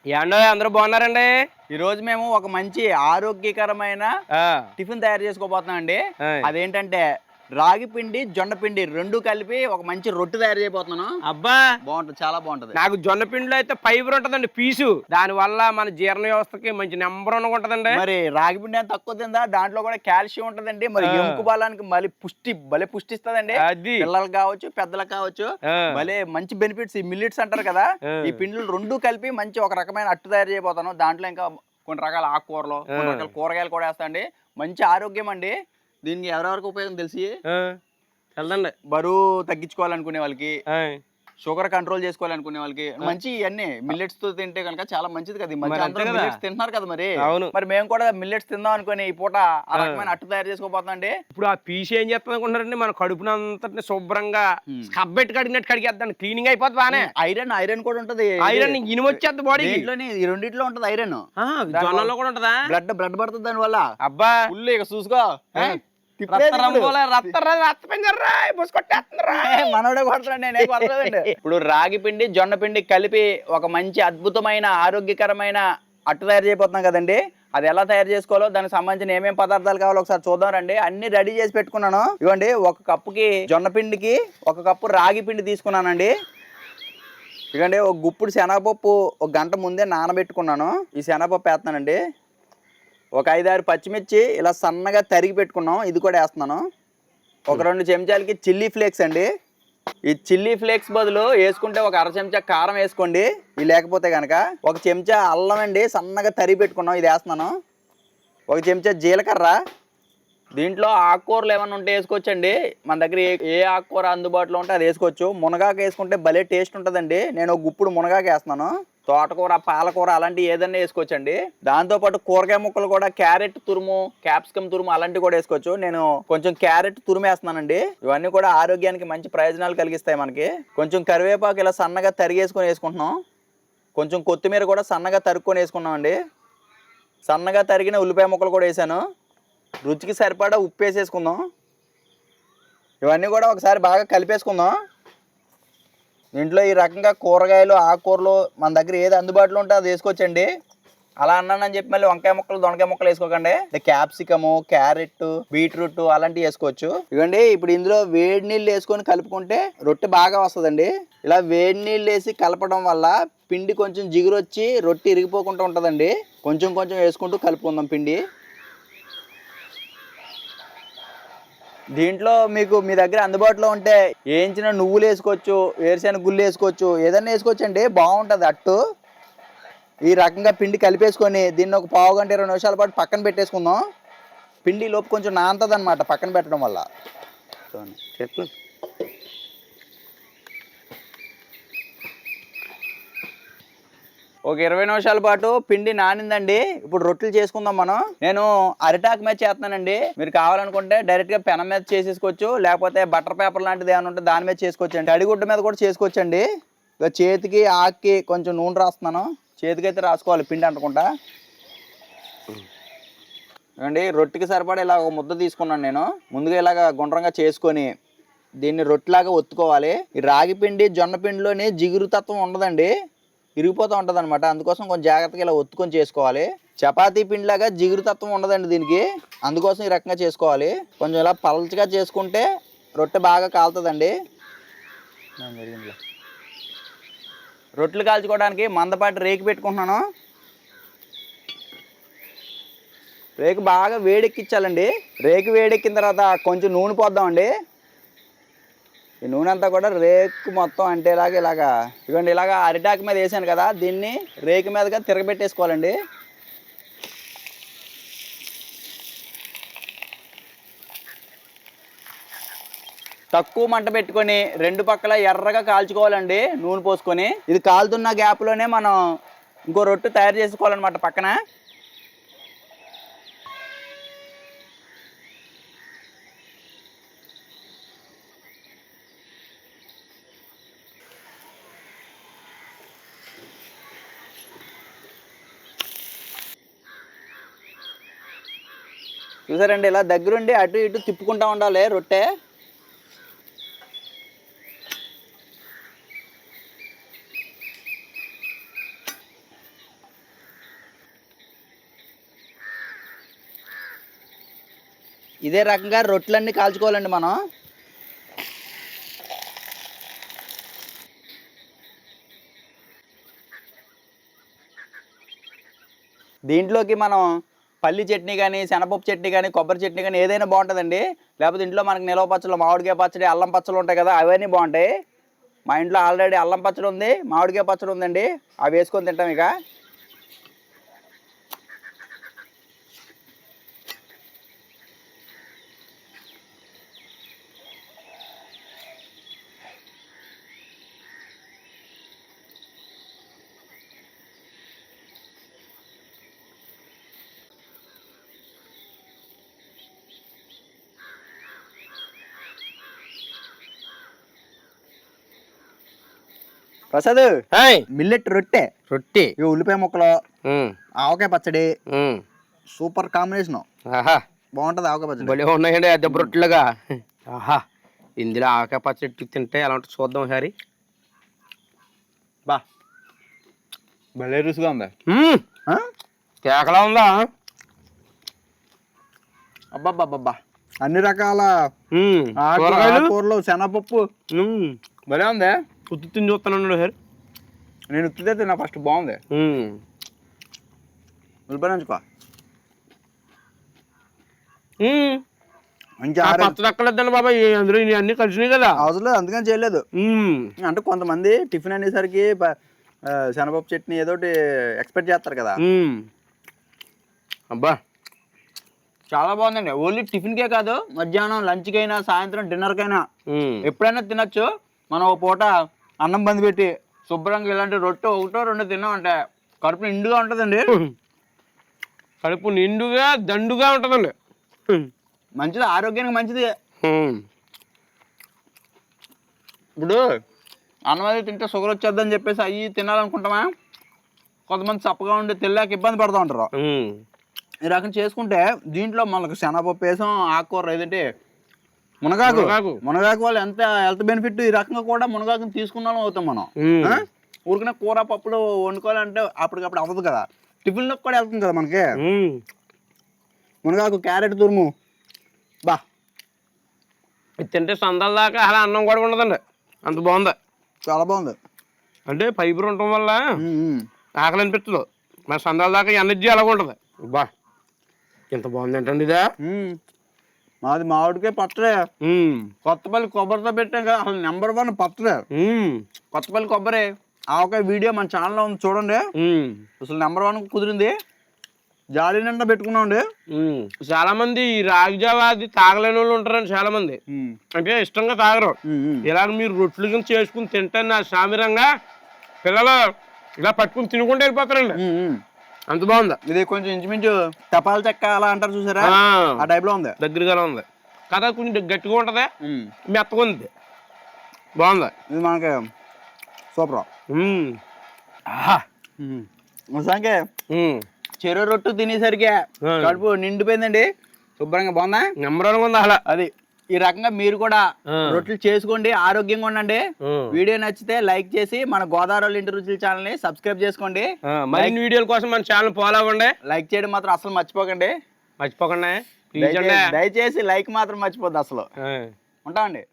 ఏండో అందరూ బాగున్నారండి. ఈ రోజు మేము ఒక మంచి ఆరోగ్యకరమైన టిఫిన్ తయారు చేసుకోబోతున్నాం అండి. అదేంటంటే రాగి పిండి జొన్న పిండి రెండు కలిపి ఒక మంచి రొట్టె తయారు చేయబోతున్నాను. అబ్బా బాగుంటుంది, చాలా బాగుంటది. నాకు జొన్న పిండిలో అయితే ఫైబర్ ఉంటదండి, పీసు. దాని వల్ల మన జీర్ణ వ్యవస్థకి మంచి నెంబర్ వన్ ఉంటదండి. మరి రాగి పిండి అని తక్కువ తిందా, దాంట్లో కూడా కాల్షియం ఉంటదండి. మరి ఎముక బలానికి మళ్ళీ భలే పుష్టిస్తదండి. అది పిల్లలకు కావచ్చు, పెద్దలకు కావచ్చు, భలే మంచి బెనిఫిట్స్. ఈ మిల్లెట్స్ అంటారు కదా, ఈ పిండిలు రెండు కలిపి మంచి ఒక రకమైన అట్టు తయారు చేయబోతాను. దాంట్లో ఇంకా కొన్ని రకాల ఆకుకూరలు, కొన్ని రకాల కూరగాయలు కూడా వేస్తా అండి. మంచి ఆరోగ్యం అండి. దీనికి ఎవరెవరికి ఉపయోగం తెలిసి వెళ్దండి. బరువు తగ్గించుకోవాలనుకునే వాళ్ళకి, షుగర్ కంట్రోల్ చేసుకోవాలనుకునే వాళ్ళకి మంచి ఇవన్నీ మిల్లెట్స్ తో తింటే కనుక చాలా మంచిది కదా. మిల్లెట్స్ తింటున్నారు కదా, మరి మేము కూడా మిల్లెట్స్ తిందాం అనుకుని ఈ పూట ఆ రకమైన అట్టు తయారు చేసుకోబోతున్నాం అండి. ఇప్పుడు ఆ పీసు ఏం చేస్తుంది అనుకుంటారండి, మన కడుపునంతటిని శుభ్రంగా కబ్బెట్టి కడిగినట్టు కడిగేద్దాం, క్లీనింగ్ అయిపోతుంది. బానే ఐరన్ కూడా ఉంటది. ఐరన్ ఇనుము వచ్చేది బాడీ ఈ రెండిట్లో ఉంటది ఐరన్. జొన్నలో కూడా ఉంటదా? బ్లడ్ పడుతుంది దాని వల్ల. అబ్బా ఫుల్ ఇక చూసుకో, మనోడే కొడతాడు, నేనే కొడతాడండి. ఇప్పుడు రాగి పిండి జొన్న పిండి కలిపి ఒక మంచి అద్భుతమైన ఆరోగ్యకరమైన అట్టు తయారు చేయబోతున్నాం కదండి. అది ఎలా తయారు చేసుకోవాలో, దానికి సంబంధించిన ఏమేమి పదార్థాలు కావాలో ఒకసారి చూద్దాం రండి. అన్ని రెడీ చేసి పెట్టుకున్నాను. ఇవ్వండి, ఒక కప్పుకి జొన్న పిండికి ఒక కప్పు రాగి పిండి తీసుకున్నానండి. ఇవ్వండి, ఒక గుప్పుడు శనగపప్పు ఒక గంట ముందే నానబెట్టుకున్నాను. ఈ శనగపప్పు వేస్తున్నానండి. ఒక 5-6 పచ్చిమిర్చి ఇలా సన్నగా తరిగి పెట్టుకున్నాం, ఇది కూడా వేస్తున్నాను. ఒక 2 చెంచాలకి చిల్లీ ఫ్లేక్స్ అండి. ఈ చిల్లీ ఫ్లేక్స్ బదులు వేసుకుంటే ఒక 1/2 చెంచా కారం వేసుకోండి, ఇది లేకపోతే కనుక. 1 చెంచా అల్లం అండి, సన్నగా తరిగి పెట్టుకున్నాం, ఇది వేస్తున్నాను. 1 చెంచా జీలకర్ర. దీంట్లో ఆకుకూరలు ఏమైనా ఉంటే వేసుకోవచ్చండి. మన దగ్గర ఏ ఆకుకూర అందుబాటులో ఉంటే అది వేసుకోవచ్చు. మునగాకు వేసుకుంటే భలే టేస్ట్ ఉంటుందండి. నేను ఒక గుప్పుడు మునగాకు వేస్తున్నాను. తోటకూర, పాలకూర అలాంటివి ఏదన్నా వేసుకోవచ్చండి. దాంతోపాటు కూరగాయ ముక్కలు కూడా క్యారెట్ తురుము, క్యాప్సికమ్ తురుము అలాంటివి కూడా వేసుకోవచ్చు. నేను కొంచెం క్యారెట్ తురుము వేస్తున్నానండి. ఇవన్నీ కూడా ఆరోగ్యానికి మంచి ప్రయోజనాలు కలిగిస్తాయి మనకి. కొంచెం కరివేపాకు ఇలా సన్నగా తరిగేసుకొని వేసుకుంటున్నాం. కొంచెం కొత్తిమీర కూడా సన్నగా తరుక్కొని వేసుకున్నాం అండి. సన్నగా తరిగిన ఉల్లిపాయ ముక్కలు కూడా వేసాను. రుచికి సరిపడా ఉప్పు వేసేసుకుందాం. ఇవన్నీ కూడా ఒకసారి బాగా కలిపేసుకుందాం. ఇంట్లో ఈ రకంగా కూరగాయలు, ఆకుకూరలు మన దగ్గర ఏది అందుబాటులో ఉంటే అది వేసుకోవచ్చండి. అలా అన్నానని చెప్పి మళ్ళీ వంకాయ ముక్కలు, దొండకాయ ముక్కలు వేసుకోకండి. క్యాప్సికము, క్యారెట్, బీట్రూట్ అలాంటివి వేసుకోవచ్చు. ఇవ్వండి, ఇప్పుడు ఇందులో వేడి నీళ్ళు వేసుకొని కలుపుకుంటే రొట్టె బాగా వస్తుందండి. ఇలా వేడి నీళ్ళు వేసి కలపడం వల్ల పిండి కొంచెం జిగురు వచ్చి రొట్టె ఇరిగిపోకుండా ఉంటుందండి. కొంచెం కొంచెం వేసుకుంటూ కలుపుకుందాం పిండి. దీంట్లో మీకు మీ దగ్గర అందుబాటులో ఉంటే వేయించిన నువ్వులు వేసుకోవచ్చు, వేరుశెనగ గుళ్ళు వేసుకోవచ్చు, ఏదన్నా వేసుకోవచ్చు అండి, బాగుంటుంది అట్టు. ఈ రకంగా పిండి కలిపేసుకొని దీన్ని ఒక 15 గంట 20 నిమిషాల పాటు పక్కన పెట్టేసుకుందాం. పిండి లోపు కొంచెం నానుతుంది అనమాట పక్కన పెట్టడం వల్ల. చెప్పు. ఒక 20 నిమిషాల పాటు పిండి నానిందండి. ఇప్పుడు రొట్టెలు చేసుకుందాం మనం. నేను అరిటాకు మీద చేస్తున్నానండి. మీరు కావాలనుకుంటే డైరెక్ట్గా పెనం మీద చేసేసుకోవచ్చు, లేకపోతే బటర్ పేపర్ లాంటిది ఏమైనా ఉంటే దాని మీద చేసుకోవచ్చు అండి. అడిగుడ్డ మీద కూడా చేసుకోవచ్చు అండి. ఇక చేతికి ఆకి కొంచెం నూనె రాస్తున్నాను. చేతికి అయితే రాసుకోవాలి పిండి అంటకుండా. అండి, రొట్టెకి సరిపడా ఇలా ఒక ముద్ద తీసుకున్నాను నేను. ముందుగా ఇలాగ గుండ్రంగా చేసుకొని దీన్ని రొట్టెలాగా ఒత్తుకోవాలి. ఈ రాగి పిండి జొన్న పిండిలోని జిగురు తత్వం ఉండదండి, ఇరిగిపోతూ ఉంటుంది అనమాట. అందుకోసం కొంచెం జాగ్రత్తగా ఇలా ఒత్తుకొని చేసుకోవాలి. చపాతీ పిండిలాగా జిగురు తత్వం ఉండదండి దీనికి, అందుకోసం ఈ రకంగా చేసుకోవాలి. కొంచెం ఇలా పలచగా చేసుకుంటే రొట్టె బాగా కాలుతుందండి. రొట్టెలు కాల్చుకోవడానికి మందపాటి రేకు పెట్టుకుంటున్నాను. రేకు బాగా వేడెక్కించాలండి. రేకు వేడెక్కిన తర్వాత కొంచెం నూనె పోద్దామండి. ఈ నూనె అంతా కూడా రేకు మొత్తం అంటే ఇలాగా ఇవ్వండి, ఇలాగా అరిటాకు మీద వేసాను కదా, దీన్ని రేకు మీదగా తిరగబెట్టేసుకోవాలండి. తక్కువ మంట పెట్టుకొని 2 పక్కల ఎర్రగా కాల్చుకోవాలండి నూనె పోసుకొని. ఇది కాలుతున్న గ్యాప్లోనే మనం ఇంకో రొట్టె తయారు చేసుకోవాలన్నమాట పక్కన. చూసారండి, ఇలా దగ్గరుండి అటు ఇటు తిప్పుకుంటూ ఉండాలి రొట్టె. ఇదే రకంగా రొట్టెలన్నీ కాల్చుకోవాలండి మనం. దీంట్లోకి మనం పల్లి చట్నీ కానీ, శనగపప్పు చట్నీ కానీ, కొబ్బరి చట్నీ కానీ ఏదైనా బాగుంటుందండి. లేకపోతే ఇంట్లో మనకి నిలవ పచ్చళ్ళు, మామిడికాయ పచ్చడి, అల్లం పచ్చళ్ళు ఉంటాయి కదా, అవన్నీ బాగుంటాయి. మా ఇంట్లో ఆల్రెడీ అల్లం పచ్చడి ఉంది, మామిడికాయ పచ్చడి ఉందండి. అవి వేసుకొని తింటాం ఇక. ప్రసాద్, మిల్లెట్ రొట్టె, ఇవి ఉల్లిపాయ ముక్కలు, ఆవకాయ పచ్చడి, సూపర్ కాంబినేషన్. బాగుంటది ఆవకాయ పచ్చడి. భలే ఉన్నాయండి దెబ్బ రొట్టెలుగా. ఆహా, ఇందులో ఆవకాయ పచ్చడి తింటే ఎలా ఉంటుంది చూద్దాం ఒకసారి. బా, భలే రుచిగా ఉంది. కేకలా ఉందా? అబ్బాబ్బాబ్బా, అన్ని రకాల కూరలు, శనగపప్పు, భలే ఉంది. ఉత్తి తిని చూస్తాను సార్. నేను ఉత్తితే తిన్నా ఫస్ట్. బాగుంది. ఉల్లిపాయ పచ్చదక్కలేదండి బాబాయ్, అందులో అన్ని కలిసినాయి కదా. అవసరం లేదు, అందుకని చేయలేదు. అంటే కొంతమంది టిఫిన్ అనేసరికి శనగపప్పు చట్నీ ఏదో ఎక్స్పెక్ట్ చేస్తారు కదా. అబ్బా, చాలా బాగుందండి. ఓన్లీ టిఫిన్కే కాదు, మధ్యాహ్నం లంచ్కైనా, సాయంత్రం డిన్నర్కైనా ఎప్పుడైనా తినచ్చు. మనం ఒక పూట అన్నం బంది పెట్టి శుభ్రంగా ఇలాంటి రొట్టె ఒకటో రెండో తిన్నామంటే కడుపు నిండుగా ఉంటుందండి. కడుపు నిండుగా దండుగా ఉంటుందండి. మంచిది, ఆరోగ్యానికి మంచిది. ఇప్పుడు అన్నం అది తింటే షుగర్ వచ్చేద్దని చెప్పేసి అవి తినాలనుకుంటామా? కొంతమంది చప్పగా ఉండి తెల్లాక ఇబ్బంది పడుతూ ఉంటారు. ఈ రకం చేసుకుంటే దీంట్లో మనకు శనగపప్పు వేసాం, ఆకుకూర ఏదంటే మునగాకు వాళ్ళు ఎంత హెల్త్ బెనిఫిట్. ఈ రకంగా కూడా మునగాకుని తీసుకున్న అవుతాం మనం. ఊరికనే కూర పప్పులు వండుకోవాలంటే అప్పటికప్పుడు అవ్వదు కదా, టిఫిన్లోకి కూడా వెళ్తుంది కదా మనకి. మునగాకు, క్యారెట్ తురుము, బా, ఇది తింటే సందాల దాకా అలా అన్నం కూడా ఉండదండి, అంత బాగుంది. చాలా బాగుంది. అంటే ఫైబర్ ఉండటం వల్ల ఆకలి అనిపించదు. మన సందాల దాకా ఎనర్జీ అలాగ ఉంటుంది. బా, ఎంత బాగుంది ఏంటండి ఇదా. మాది మామిడికాయ పచ్చడే, కొత్తపల్లి కొబ్బరితో పెట్టాం కదా, అసలు నెంబర్ 1 పచ్చడే. కొత్తపల్లి కొబ్బరి ఆవకాయ వీడియో మన ఛానల్లో ఉంది, చూడండి. అసలు నెంబర్ 1 కుదిరింది. జాలి నిండా పెట్టుకున్నాండి. చాలా మంది రాగి జావా అది తాగలేని వాళ్ళు ఉంటారండి చాలా మంది, అంటే ఇష్టంగా తాగరు. ఇలాగ మీరు రొట్టెలు కింద చేసుకుని తింటే నా సామిరంగా పిల్లలు ఇలా పట్టుకుని తినుకుంటూ వెళ్ళిపోతారండి. అంత బాగుంది. ఇది కొంచెం ఇంచుమించు తపాల చెక్క అలా అంటారు చూసారా, ఆ టైప్ లో ఉంది. దగ్గరగా ఉంది కదా, కొంచెం గట్టిగా ఉంటది, మెత్తగా ఉంది, బాగుంది. ఇది మనకి సూపర్. మొత్తానికి చెరువు రొట్టు తినేసరికి కడుపు నిండిపోయిందండి. శుభ్రంగా బాగుందా, నెంబర్ 1 ఉంది అలా. అది ఈ రకంగా మీరు కూడా రొట్టెలు చేసుకోండి, ఆరోగ్యంగా ఉండండి. వీడియో నచ్చితే లైక్ చేసి మన గోదావరి ఇంటి రుచుల ఛానల్ ని సబ్స్క్రైబ్ చేసుకోండి. మరిన్ని వీడియోల కోసం మన ఛానల్ ఫాలో అవ్వండి. లైక్ చేయడం మాత్రం అసలు మర్చిపోకండి. దయచేసి లైక్ మాత్రం మర్చిపోద్ది అసలు. ఉంటామండి.